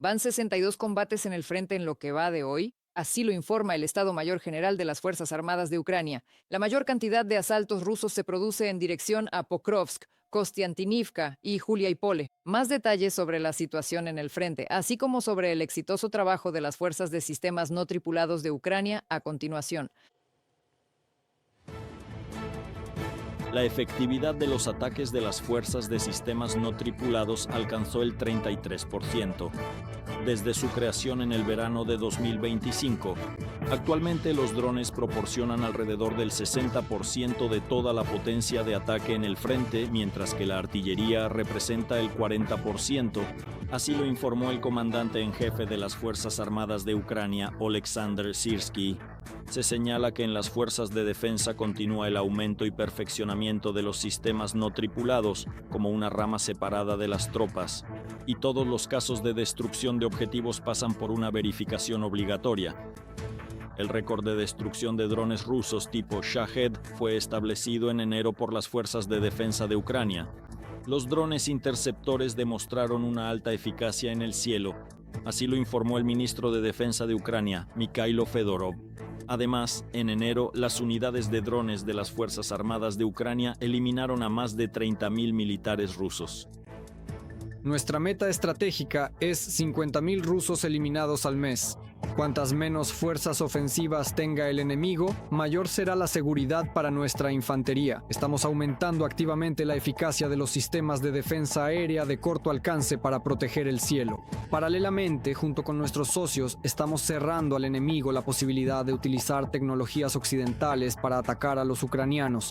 Van 62 combates en el frente en lo que va de hoy. Así lo informa el Estado Mayor General de las Fuerzas Armadas de Ucrania. La mayor cantidad de asaltos rusos se produce en dirección a Pokrovsk, Kostiantynivka y Juliaipole. Más detalles sobre la situación en el frente, así como sobre el exitoso trabajo de las fuerzas de sistemas no tripulados de Ucrania a continuación. La efectividad de los ataques de las fuerzas de sistemas no tripulados alcanzó el 33%. Desde su creación en el verano de 2025, actualmente los drones proporcionan alrededor del 60% de toda la potencia de ataque en el frente, mientras que la artillería representa el 40%. Así lo informó el comandante en jefe de las Fuerzas Armadas de Ucrania, Oleksandr Syrskyi. Se señala que en las fuerzas de defensa continúa el aumento y perfeccionamiento de los sistemas no tripulados como una rama separada de las tropas, y todos los casos de destrucción de objetivos pasan por una verificación obligatoria. El récord de destrucción de drones rusos tipo Shahed fue establecido en enero por las fuerzas de defensa de Ucrania. Los drones interceptores demostraron una alta eficacia en el cielo. Así lo informó el ministro de Defensa de Ucrania, Mikhailo Fedorov. Además, en enero, las unidades de drones de las Fuerzas Armadas de Ucrania eliminaron a más de 30.000 militares rusos. Nuestra meta estratégica es 50.000 rusos eliminados al mes. Cuantas menos fuerzas ofensivas tenga el enemigo, mayor será la seguridad para nuestra infantería. Estamos aumentando activamente la eficacia de los sistemas de defensa aérea de corto alcance para proteger el cielo. Paralelamente, junto con nuestros socios, estamos cerrando al enemigo la posibilidad de utilizar tecnologías occidentales para atacar a los ucranianos.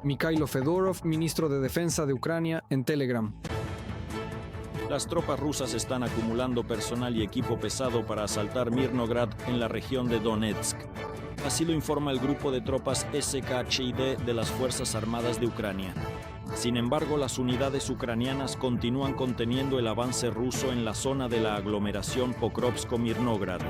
Mikhailo Fedorov, ministro de Defensa de Ucrania, en Telegram. Las tropas rusas están acumulando personal y equipo pesado para asaltar Mirnograd en la región de Donetsk. Así lo informa el grupo de tropas SKHID de las Fuerzas Armadas de Ucrania. Sin embargo, las unidades ucranianas continúan conteniendo el avance ruso en la zona de la aglomeración Pokrovsk-Mirnograd.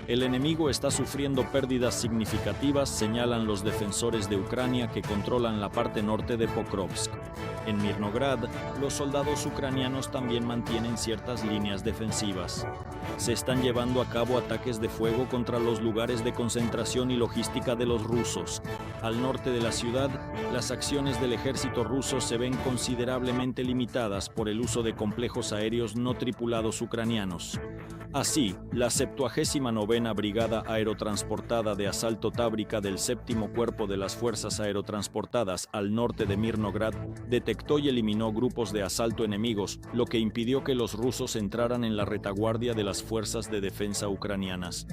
El enemigo está sufriendo pérdidas significativas, señalan los defensores de Ucrania que controlan la parte norte de Pokrovsk. En Mirnograd, los soldados ucranianos también mantienen ciertas líneas defensivas. Se están llevando a cabo ataques de fuego contra los lugares de concentración y logística de los rusos. Al norte de la ciudad, las acciones del ejército ruso se ven considerablemente limitadas por el uso de complejos aéreos no tripulados ucranianos. Así, la 79ª Brigada Aerotransportada de Asalto Tábrica del 7º Cuerpo de las Fuerzas Aerotransportadas al norte de Mirnograd detectó y eliminó grupos de asalto enemigos, lo que impidió que los rusos entraran en la retaguardia de las fuerzas de defensa ucranianas.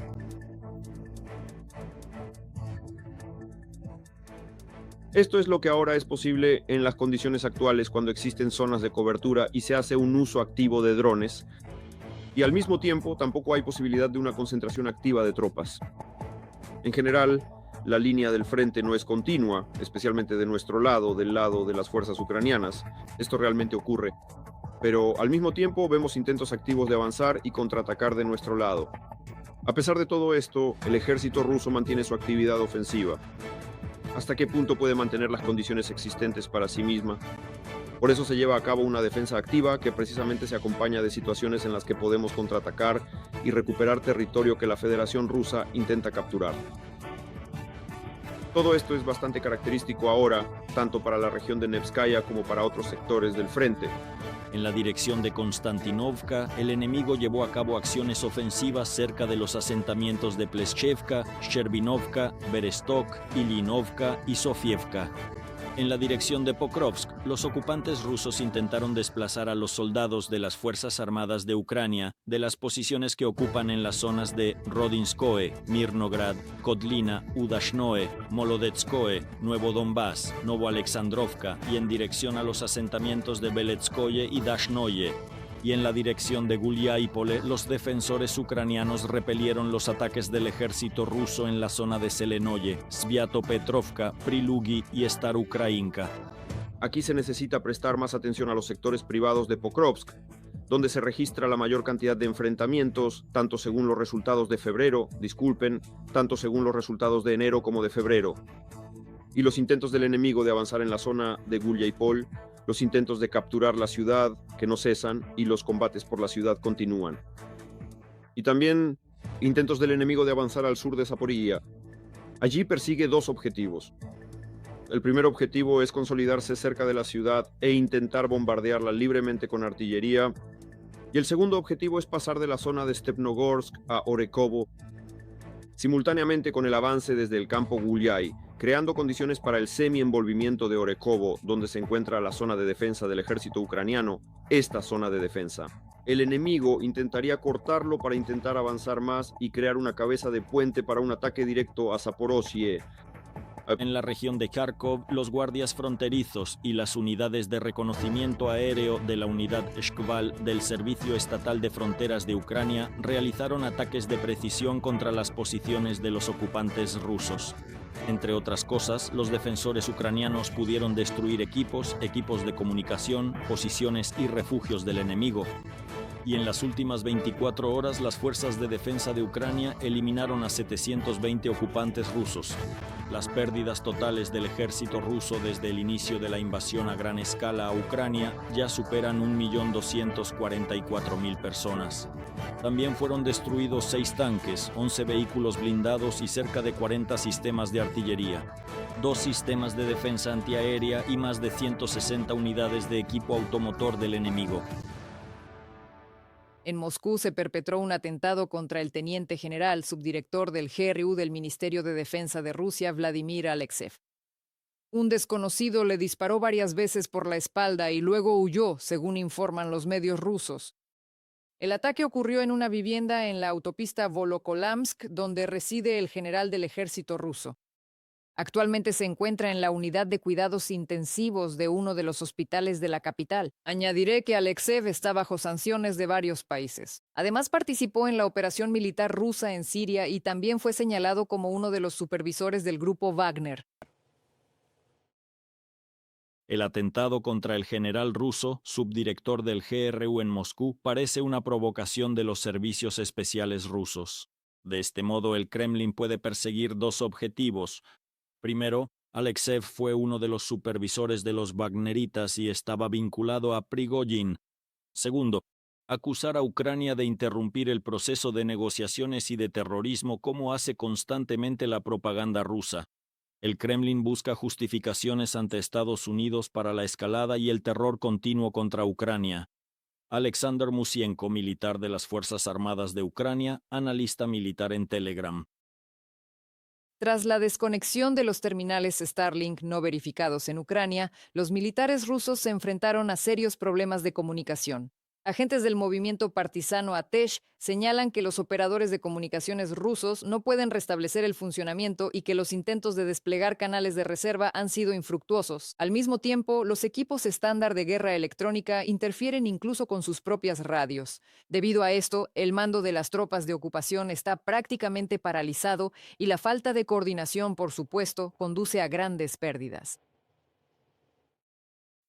Esto es lo que ahora es posible en las condiciones actuales cuando existen zonas de cobertura y se hace un uso activo de drones, y al mismo tiempo tampoco hay posibilidad de una concentración activa de tropas. En general, la línea del frente no es continua, especialmente de nuestro lado, del lado de las fuerzas ucranianas. Esto realmente ocurre. Pero al mismo tiempo vemos intentos activos de avanzar y contraatacar de nuestro lado. A pesar de todo esto, el ejército ruso mantiene su actividad ofensiva. ¿Hasta qué punto puede mantener las condiciones existentes para sí misma? Por eso se lleva a cabo una defensa activa que precisamente se acompaña de situaciones en las que podemos contraatacar y recuperar territorio que la Federación Rusa intenta capturar. Todo esto es bastante característico ahora, tanto para la región de Nevskaya como para otros sectores del frente. En la dirección de Konstantinovka, el enemigo llevó a cabo acciones ofensivas cerca de los asentamientos de Pleschevka, Sherbinovka, Berestok, Ilinovka y Sofievka. En la dirección de Pokrovsk, los ocupantes rusos intentaron desplazar a los soldados de las Fuerzas Armadas de Ucrania de las posiciones que ocupan en las zonas de Rodinskoe, Mirnograd, Kodlina, Udashnoe, Molodetskoe, Nuevo Donbass, Novoalexandrovka y en dirección a los asentamientos de Beletskoye y Dashnoye. Y en la dirección de Guliaipole, los defensores ucranianos repelieron los ataques del ejército ruso en la zona de Selenoye, Sviatopetrovka, Prilugi y Starukrainka. Aquí se necesita prestar más atención a los sectores privados de Pokrovsk, donde se registra la mayor cantidad de enfrentamientos, tanto según los resultados de tanto según los resultados de enero como de febrero. Y los intentos del enemigo de avanzar en la zona de Guliaipol, los intentos de capturar la ciudad, que no cesan, y los combates por la ciudad continúan. y también intentos del enemigo de avanzar al sur de Zaporilla. Allí persigue dos objetivos. El primer objetivo es consolidarse cerca de la ciudad e intentar bombardearla libremente con artillería. Y el segundo objetivo es pasar de la zona de Stepnogorsk a Orekovo, simultáneamente con el avance desde el campo Gulyai, creando condiciones para el semi-envolvimiento de Orekovo, donde se encuentra la zona de defensa del ejército ucraniano, esta zona de defensa. El enemigo intentaría cortarlo para intentar avanzar más y crear una cabeza de puente para un ataque directo a Zaporozhye. En la región de Kharkov, los guardias fronterizos y las unidades de reconocimiento aéreo de la unidad Shkval del Servicio Estatal de Fronteras de Ucrania realizaron ataques de precisión contra las posiciones de los ocupantes rusos. Entre otras cosas, los defensores ucranianos pudieron destruir equipos de comunicación, posiciones y refugios del enemigo. Y en las últimas 24 horas, las fuerzas de defensa de Ucrania eliminaron a 720 ocupantes rusos. Las pérdidas totales del ejército ruso desde el inicio de la invasión a gran escala a Ucrania ya superan 1.244.000 personas. También fueron destruidos 6 tanques, 11 vehículos blindados y cerca de 40 sistemas de artillería, 2 sistemas de defensa antiaérea y más de 160 unidades de equipo automotor del enemigo. En Moscú se perpetró un atentado contra el teniente general, subdirector del GRU del Ministerio de Defensa de Rusia, Vladimir Alekseev. Un desconocido le disparó varias veces por la espalda y luego huyó, según informan los medios rusos. El ataque ocurrió en una vivienda en la autopista Volokolamsk, donde reside el general del ejército ruso. Actualmente se encuentra en la unidad de cuidados intensivos de uno de los hospitales de la capital. Añadiré que Alekseev está bajo sanciones de varios países. Además, participó en la operación militar rusa en Siria y también fue señalado como uno de los supervisores del grupo Wagner. El atentado contra el general ruso, subdirector del GRU en Moscú, parece una provocación de los servicios especiales rusos. De este modo, el Kremlin puede perseguir 2 objetivos. Primero, Alekseev fue uno de los supervisores de los wagneritas y estaba vinculado a Prigozhin. Segundo, acusar a Ucrania de interrumpir el proceso de negociaciones y de terrorismo como hace constantemente la propaganda rusa. El Kremlin busca justificaciones ante Estados Unidos para la escalada y el terror continuo contra Ucrania. Alexander Musienko, militar de las Fuerzas Armadas de Ucrania, analista militar en Telegram. Tras la desconexión de los terminales Starlink no verificados en Ucrania, los militares rusos se enfrentaron a serios problemas de comunicación. Agentes del movimiento partisano Atesh señalan que los operadores de comunicaciones rusos no pueden restablecer el funcionamiento y que los intentos de desplegar canales de reserva han sido infructuosos. Al mismo tiempo, los equipos estándar de guerra electrónica interfieren incluso con sus propias radios. Debido a esto, el mando de las tropas de ocupación está prácticamente paralizado y la falta de coordinación, por supuesto, conduce a grandes pérdidas.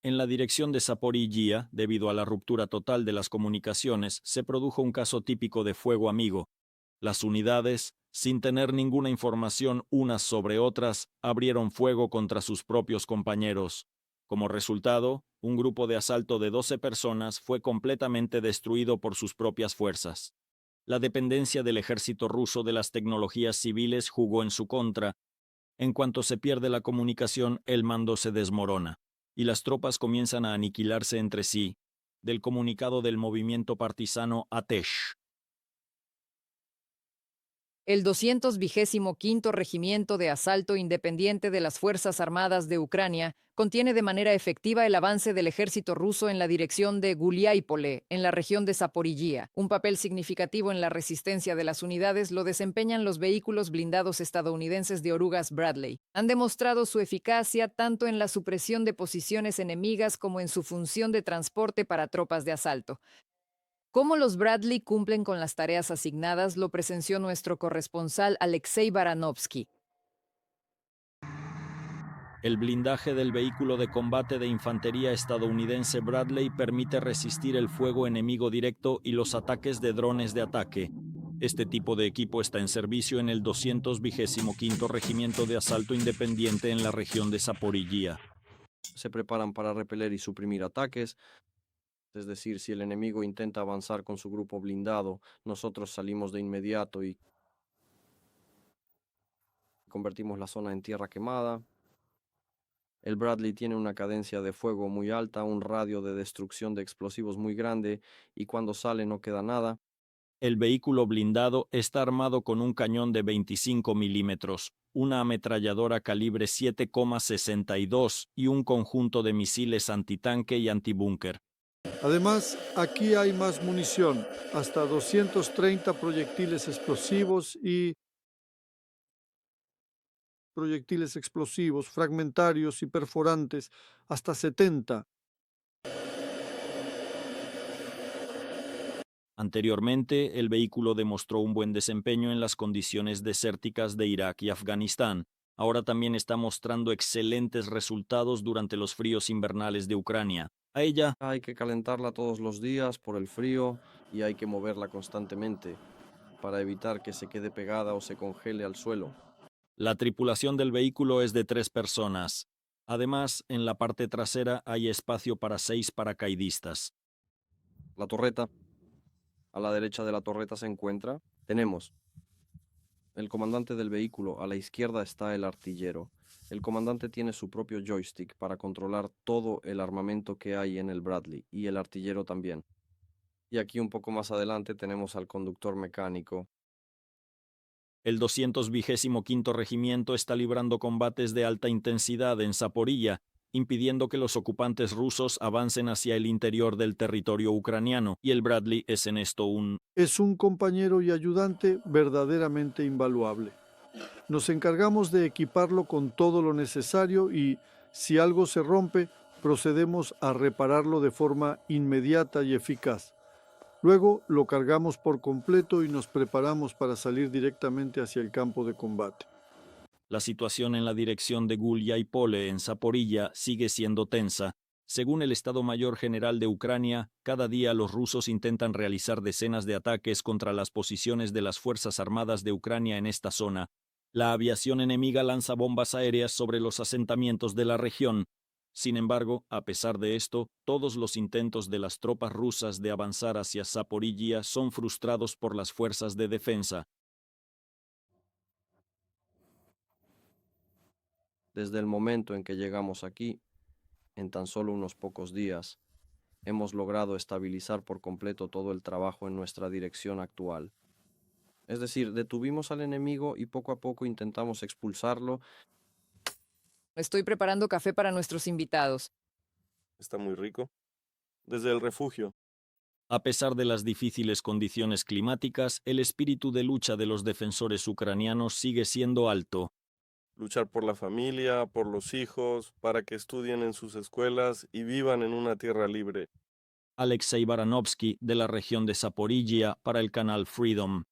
En la dirección de Zaporiyia, debido a la ruptura total de las comunicaciones, se produjo un caso típico de fuego amigo. Las unidades, sin tener ninguna información unas sobre otras, abrieron fuego contra sus propios compañeros. Como resultado, un grupo de asalto de 12 personas fue completamente destruido por sus propias fuerzas. La dependencia del ejército ruso de las tecnologías civiles jugó en su contra. En cuanto se pierde la comunicación, el mando se desmorona y las tropas comienzan a aniquilarse entre sí. Del comunicado del movimiento partisano Atesh. El 225º Regimiento de Asalto Independiente de las Fuerzas Armadas de Ucrania contiene de manera efectiva el avance del ejército ruso en la dirección de Guliáipole, en la región de Zaporiyia. Un papel significativo en la resistencia de las unidades lo desempeñan los vehículos blindados estadounidenses de orugas Bradley. Han demostrado su eficacia tanto en la supresión de posiciones enemigas como en su función de transporte para tropas de asalto. Cómo los Bradley cumplen con las tareas asignadas lo presenció nuestro corresponsal Alexei Baranovsky. El blindaje del vehículo de combate de infantería estadounidense Bradley permite resistir el fuego enemigo directo y los ataques de drones de ataque. Este tipo de equipo está en servicio en el 225º Regimiento de Asalto Independiente en la región de Zaporiyia. Se preparan para repeler y suprimir ataques. Es decir, si el enemigo intenta avanzar con su grupo blindado, nosotros salimos de inmediato y convertimos la zona en tierra quemada. El Bradley tiene una cadencia de fuego muy alta, un radio de destrucción de explosivos muy grande y cuando sale no queda nada. El vehículo blindado está armado con un cañón de 25 milímetros, una ametralladora calibre 7,62 y un conjunto de misiles antitanque y antibúnker. Además, aquí hay más munición, hasta 230 proyectiles explosivos y proyectiles explosivos, fragmentarios y perforantes, hasta 70. Anteriormente, el vehículo demostró un buen desempeño en las condiciones desérticas de Irak y Afganistán. Ahora también está mostrando excelentes resultados durante los fríos invernales de Ucrania. A ella Hay que calentarla todos los días por el frío y hay que moverla constantemente para evitar que se quede pegada o se congele al suelo. la tripulación del vehículo es de 3 personas. Además, en la parte trasera hay espacio para 6 paracaidistas. La torreta, a la derecha de la torreta tenemos el comandante del vehículo, a la izquierda está el artillero. El comandante tiene su propio joystick para controlar todo el armamento que hay en el Bradley y el artillero también. Y aquí un poco más adelante tenemos al conductor mecánico. El 225º Regimiento está librando combates de alta intensidad en Zaporilla, impidiendo que los ocupantes rusos avancen hacia el interior del territorio ucraniano, y el Bradley es en esto Es un compañero y ayudante verdaderamente invaluable. Nos encargamos de equiparlo con todo lo necesario y, si algo se rompe, procedemos a repararlo de forma inmediata y eficaz. Luego lo cargamos por completo y nos preparamos para salir directamente hacia el campo de combate. La situación en la dirección de Gulyai-Pole, en Zaporilla, sigue siendo tensa. Según el Estado Mayor General de Ucrania, cada día los rusos intentan realizar decenas de ataques contra las posiciones de las Fuerzas Armadas de Ucrania en esta zona. La aviación enemiga lanza bombas aéreas sobre los asentamientos de la región. Sin embargo, a pesar de esto, todos los intentos de las tropas rusas de avanzar hacia Zaporilla son frustrados por las fuerzas de defensa. Desde el momento en que llegamos aquí, en tan solo unos pocos días, hemos logrado estabilizar por completo todo el trabajo en nuestra dirección actual. Es decir, detuvimos al enemigo y poco a poco intentamos expulsarlo. Estoy preparando café para nuestros invitados. Está muy rico. Desde el refugio. A pesar de las difíciles condiciones climáticas, el espíritu de lucha de los defensores ucranianos sigue siendo alto. Luchar por la familia, por los hijos, para que estudien en sus escuelas y vivan en una tierra libre. Alexei Baranovsky, de la región de Zaporilla, para el canal Freedom.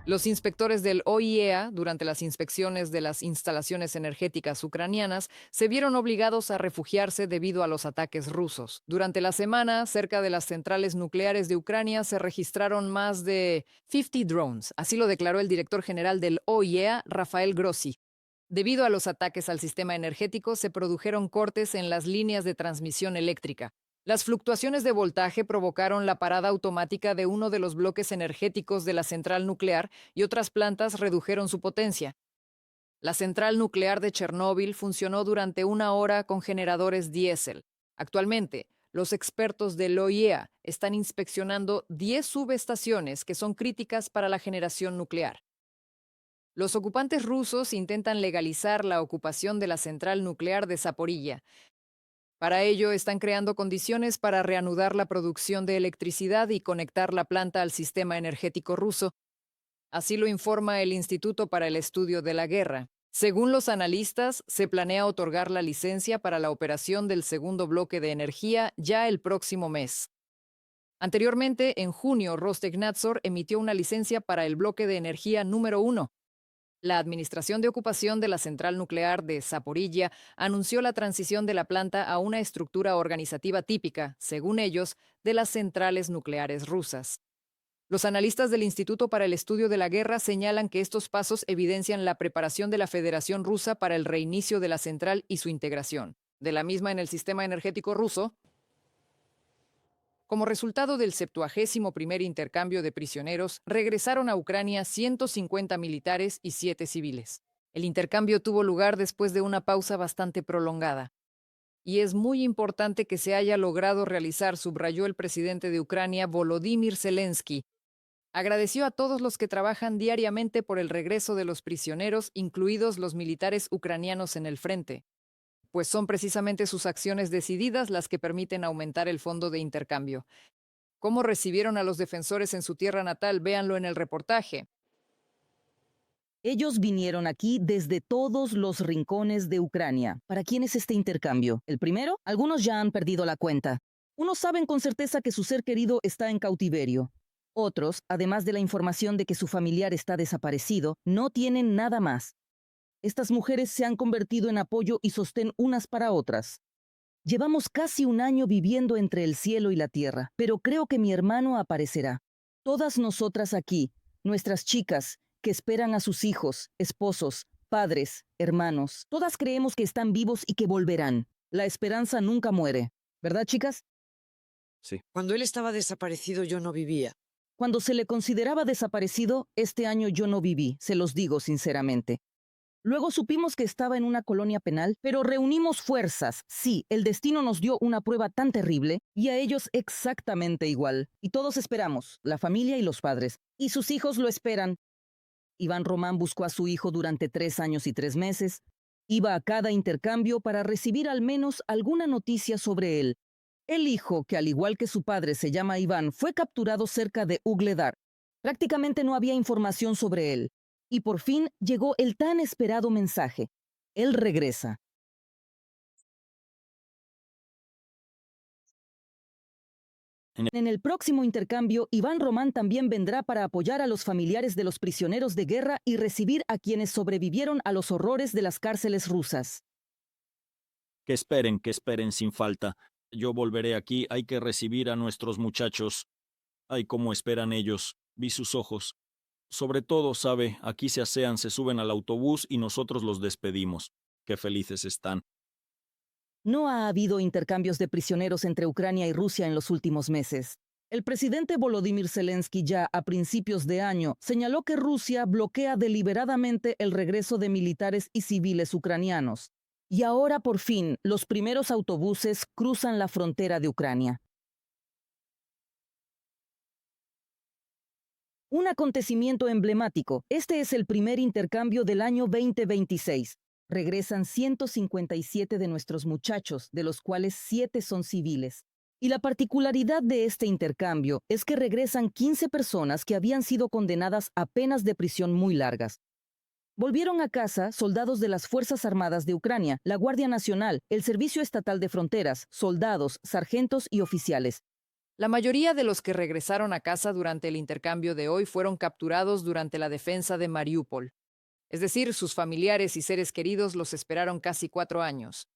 Los inspectores del OIEA, durante las inspecciones de las instalaciones energéticas ucranianas, se vieron obligados a refugiarse debido a los ataques rusos. Durante la semana, cerca de las centrales nucleares de Ucrania se registraron más de 50 drones, así lo declaró el director general del OIEA, Rafael Grossi. Debido a los ataques al sistema energético, se produjeron cortes en las líneas de transmisión eléctrica. Las fluctuaciones de voltaje provocaron la parada automática de uno de los bloques energéticos de la central nuclear y otras plantas redujeron su potencia. La central nuclear de Chernóbil funcionó durante 1 hora con generadores diésel. Actualmente, los expertos del OIEA están inspeccionando 10 subestaciones que son críticas para la generación nuclear. Los ocupantes rusos intentan legalizar la ocupación de la central nuclear de Zaporilla. Para ello, están creando condiciones para reanudar la producción de electricidad y conectar la planta al sistema energético ruso. Así lo informa el Instituto para el Estudio de la Guerra. Según los analistas, se planea otorgar la licencia para la operación del segundo bloque de energía ya el próximo mes. Anteriormente, en junio, Rostekhnadzor emitió una licencia para el bloque de energía número 1. La Administración de Ocupación de la Central Nuclear de Zaporilla anunció la transición de la planta a una estructura organizativa típica, según ellos, de las centrales nucleares rusas. Los analistas del Instituto para el Estudio de la Guerra señalan que estos pasos evidencian la preparación de la Federación Rusa para el reinicio de la central y su integración de la misma en el sistema energético ruso. Como resultado del 71º intercambio de prisioneros, regresaron a Ucrania 150 militares y 7 civiles. El intercambio tuvo lugar después de una pausa bastante prolongada. Y es muy importante que se haya logrado realizar, subrayó el presidente de Ucrania, Volodymyr Zelensky. Agradeció a todos los que trabajan diariamente por el regreso de los prisioneros, incluidos los militares ucranianos en el frente, pues son precisamente sus acciones decididas las que permiten aumentar el fondo de intercambio. ¿Cómo recibieron a los defensores en su tierra natal? Véanlo en el reportaje. Ellos vinieron aquí desde todos los rincones de Ucrania. ¿Para quién es este intercambio? El primero, algunos ya han perdido la cuenta. Unos saben con certeza que su ser querido está en cautiverio. Otros, además de la información de que su familiar está desaparecido, no tienen nada más. Estas mujeres se han convertido en apoyo y sostén unas para otras. Llevamos casi un año viviendo entre el cielo y la tierra, pero creo que mi hermano aparecerá. Todas nosotras aquí, nuestras chicas, que esperan a sus hijos, esposos, padres, hermanos, todas creemos que están vivos y que volverán. La esperanza nunca muere. ¿Verdad, chicas? Sí. Cuando él estaba desaparecido, yo no vivía. Cuando se le consideraba desaparecido, este año yo no viví, se los digo sinceramente. Luego supimos que estaba en una colonia penal, pero reunimos fuerzas. Sí, el destino nos dio una prueba tan terrible, y a ellos exactamente igual. Y todos esperamos, la familia y los padres. Y sus hijos lo esperan. Iván Román buscó a su hijo durante 3 años y 3 meses. Iba a cada intercambio para recibir al menos alguna noticia sobre él. El hijo, que al igual que su padre se llama Iván, fue capturado cerca de Ugledar. Prácticamente no había información sobre él. Y por fin llegó el tan esperado mensaje. Él regresa. En el próximo intercambio, Iván Román también vendrá para apoyar a los familiares de los prisioneros de guerra y recibir a quienes sobrevivieron a los horrores de las cárceles rusas. Que esperen sin falta. Yo volveré aquí, hay que recibir a nuestros muchachos. Ay, cómo esperan ellos. Vi sus ojos. Sobre todo, sabe, aquí se asean, se suben al autobús y nosotros los despedimos. Qué felices están. No ha habido intercambios de prisioneros entre Ucrania y Rusia en los últimos meses. El presidente Volodymyr Zelensky ya a principios de año señaló que Rusia bloquea deliberadamente el regreso de militares y civiles ucranianos. Y ahora, por fin, los primeros autobuses cruzan la frontera de Ucrania. Un acontecimiento emblemático. Este es el primer intercambio del año 2026. Regresan 157 de nuestros muchachos, de los cuales 7 son civiles. Y la particularidad de este intercambio es que regresan 15 personas que habían sido condenadas a penas de prisión muy largas. Volvieron a casa soldados de las Fuerzas Armadas de Ucrania, la Guardia Nacional, el Servicio Estatal de Fronteras, soldados, sargentos y oficiales. La mayoría de los que regresaron a casa durante el intercambio de hoy fueron capturados durante la defensa de Mariupol. Es decir, sus familiares y seres queridos los esperaron casi 4 años.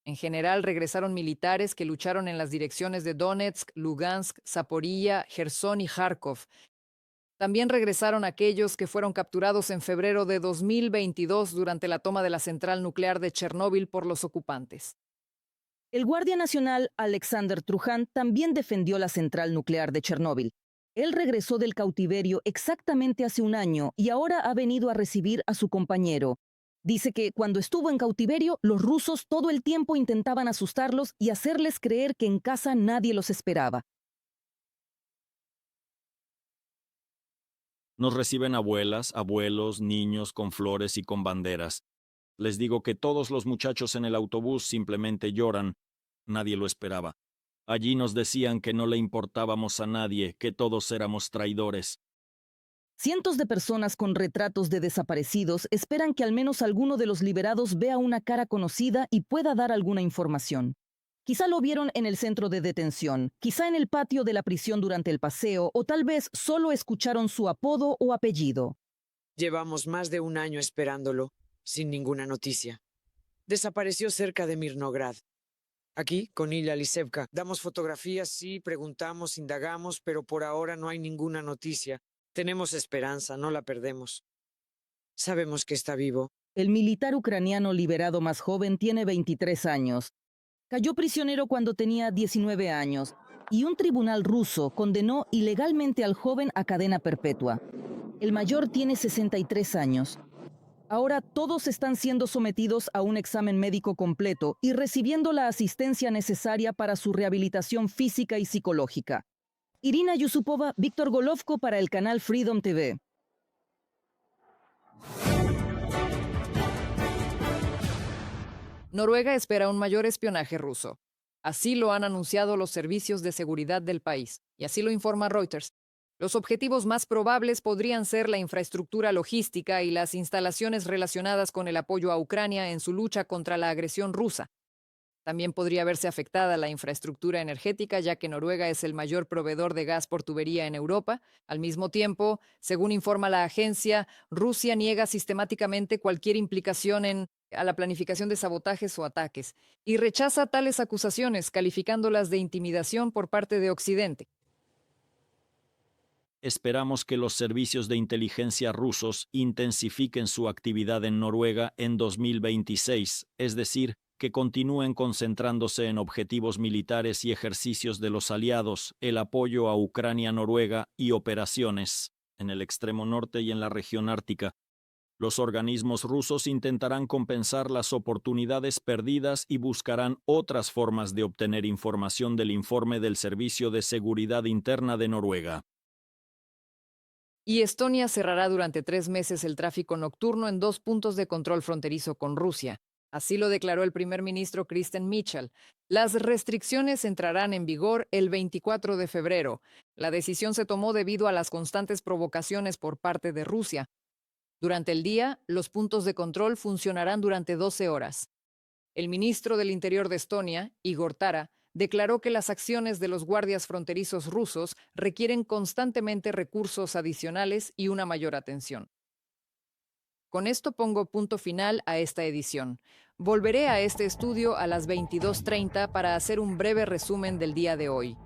En general, regresaron militares que lucharon en las direcciones de Donetsk, Lugansk, Zaporilla, Jersón y Kharkov. También regresaron aquellos que fueron capturados en febrero de 2022 durante la toma de la central nuclear de Chernóbil por los ocupantes. El Guardia Nacional Alexander Truján también defendió la central nuclear de Chernóbil. Él regresó del cautiverio exactamente hace un año y ahora ha venido a recibir a su compañero. Dice que cuando estuvo en cautiverio, los rusos todo el tiempo intentaban asustarlos y hacerles creer que en casa nadie los esperaba. Nos reciben abuelas, abuelos, niños con flores y con banderas. Les digo que todos los muchachos en el autobús simplemente lloran. Nadie lo esperaba. Allí nos decían que no le importábamos a nadie, que todos éramos traidores. Cientos de personas con retratos de desaparecidos esperan que al menos alguno de los liberados vea una cara conocida y pueda dar alguna información. Quizá lo vieron en el centro de detención, quizá en el patio de la prisión durante el paseo, o tal vez solo escucharon su apodo o apellido. Llevamos más de un año esperándolo, sin ninguna noticia. Desapareció cerca de Mirnograd. Aquí, con Ilya Lisevka. Damos fotografías, sí, preguntamos, indagamos, pero por ahora no hay ninguna noticia. Tenemos esperanza, no la perdemos. Sabemos que está vivo. El militar ucraniano liberado más joven tiene 23 años. Cayó prisionero cuando tenía 19 años y un tribunal ruso condenó ilegalmente al joven a cadena perpetua. El mayor tiene 63 años. Ahora todos están siendo sometidos a un examen médico completo y recibiendo la asistencia necesaria para su rehabilitación física y psicológica. Irina Yusupova, Víctor Golovko para el canal Freedom TV. Noruega espera un mayor espionaje ruso. Así lo han anunciado los servicios de seguridad del país, y así lo informa Reuters. Los objetivos más probables podrían ser la infraestructura logística y las instalaciones relacionadas con el apoyo a Ucrania en su lucha contra la agresión rusa. También podría verse afectada la infraestructura energética, ya que Noruega es el mayor proveedor de gas por tubería en Europa. Al mismo tiempo, según informa la agencia, Rusia niega sistemáticamente cualquier implicación a la planificación de sabotajes o ataques y rechaza tales acusaciones, calificándolas de intimidación por parte de Occidente. Esperamos que los servicios de inteligencia rusos intensifiquen su actividad en Noruega en 2026, es decir, que continúen concentrándose en objetivos militares y ejercicios de los aliados, el apoyo a Ucrania-Noruega y operaciones en el extremo norte y en la región ártica. Los organismos rusos intentarán compensar las oportunidades perdidas y buscarán otras formas de obtener información del informe del Servicio de Seguridad Interna de Noruega. Y Estonia cerrará durante 3 meses el tráfico nocturno en 2 puntos de control fronterizo con Rusia. Así lo declaró el primer ministro Kristen Mitchell. Las restricciones entrarán en vigor el 24 de febrero. La decisión se tomó debido a las constantes provocaciones por parte de Rusia. Durante el día, los puntos de control funcionarán durante 12 horas. El ministro del Interior de Estonia, Igor Tara, declaró que las acciones de los guardias fronterizos rusos requieren constantemente recursos adicionales y una mayor atención. Con esto pongo punto final a esta edición. Volveré a este estudio a las 22:30 para hacer un breve resumen del día de hoy.